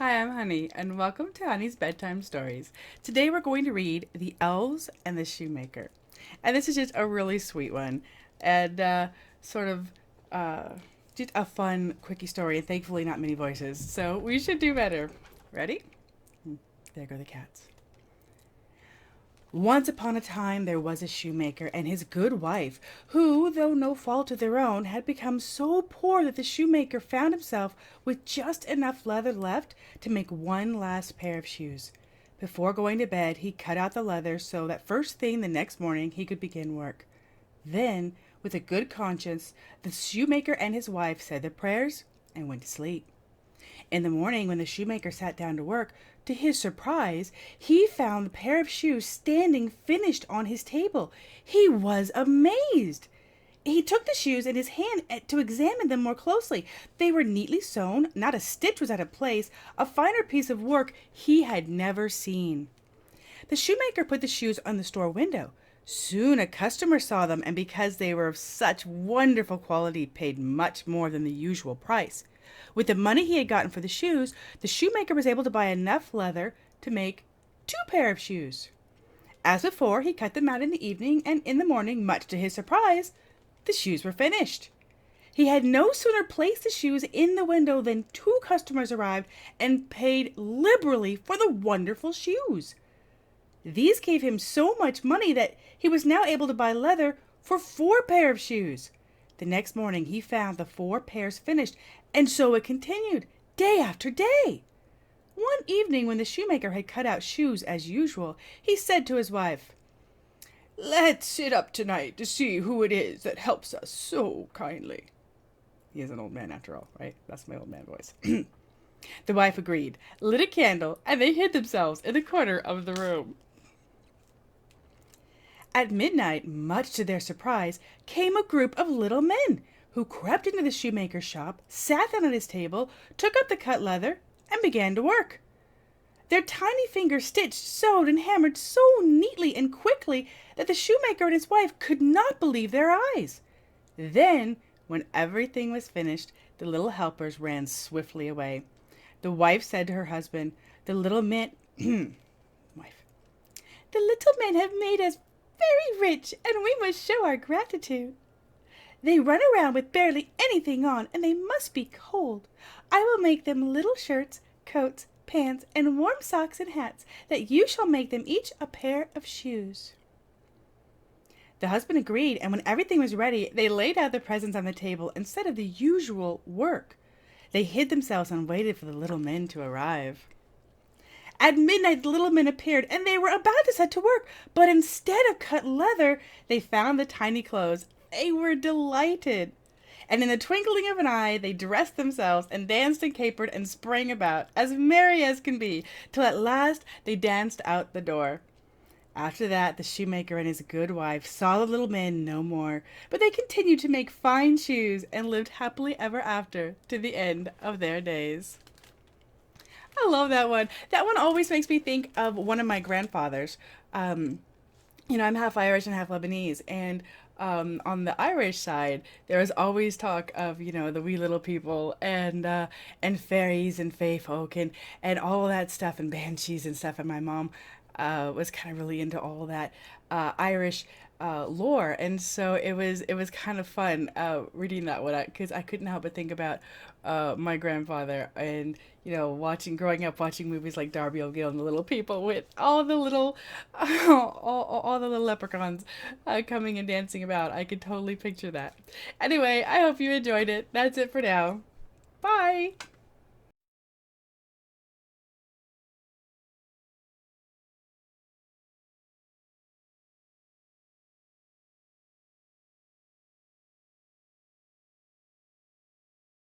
Hi, I'm Honey, and welcome to Honey's Bedtime Stories. Today we're going to read The Elves and the Shoemaker. And this is just a really sweet one, and sort of uh, just a fun, quickie story, and thankfully not many voices, so we should do better. Ready? There go the cats. Once upon a time there was a shoemaker and his good wife, who, though no fault of their own, had become so poor that the shoemaker found himself with just enough leather left to make one last pair of shoes. Before going to bed, he cut out the leather so that first thing the next morning he could begin work. Then, with a good conscience, the shoemaker and his wife said their prayers and went to sleep. In the morning, when the shoemaker sat down to work, to his surprise, he found the pair of shoes standing finished on his table. He was amazed. He took the shoes in his hand to examine them more closely. They were neatly sewn, not a stitch was out of place, a finer piece of work he had never seen. The shoemaker put the shoes on the store window. Soon a customer saw them, and because they were of such wonderful quality, paid much more than the usual price. With the money he had gotten for the shoes, the shoemaker was able to buy enough leather to make 2 pair of shoes. As before, he cut them out in the evening, and in the morning, much to his surprise, the shoes were finished. He had no sooner placed the shoes in the window than 2 customers arrived and paid liberally for the wonderful shoes. These gave him so much money that he was now able to buy leather for 4 pair of shoes. The next morning he found the 4 pairs finished, and so it continued, day after day. One evening, when the shoemaker had cut out shoes as usual, he said to his wife, "Let's sit up tonight to see who it is that helps us so kindly." He is an old man after all, right? That's my old man voice. The wife agreed, lit a candle, and they hid themselves in the corner of the room. At midnight, much to their surprise, came a group of little men, who crept into the shoemaker's shop, sat down at his table, took up the cut leather, and began to work. Their tiny fingers stitched, sewed, and hammered so neatly and quickly that the shoemaker and his wife could not believe their eyes. Then, when everything was finished, the little helpers ran swiftly away. The wife said to her husband, "The little men, wife, the little men have made us very rich, and we must show our gratitude. They run around with barely anything on, and they must be cold. I will make them little shirts, coats, pants, and warm socks and hats, that you shall make them each a pair of shoes." The husband agreed, and when everything was ready, they laid out the presents on the table instead of the usual work. They hid themselves and waited for the little men to arrive. At midnight the little men appeared, and they were about to set to work, but instead of cut leather, they found the tiny clothes. They were delighted, and in the twinkling of an eye they dressed themselves and danced and capered and sprang about, as merry as can be, till at last they danced out the door. After that the shoemaker and his good wife saw the little men no more, but they continued to make fine shoes and lived happily ever after to the end of their days. I love that one. That one always makes me think of one of my grandfathers. I'm half Irish and half Lebanese, and on the Irish side, there was always talk of the wee little people and fairies and fae folk and all that stuff and banshees and stuff. And my mom was kind of really into all that Irish lore, and so it was kind of fun reading that one because I couldn't help but think about my grandfather and growing up watching movies like Darby O'Gill and the Little People with all the little all the little leprechauns coming and dancing about. I could totally picture that. Anyway, I hope you enjoyed it. That's it for now. Bye.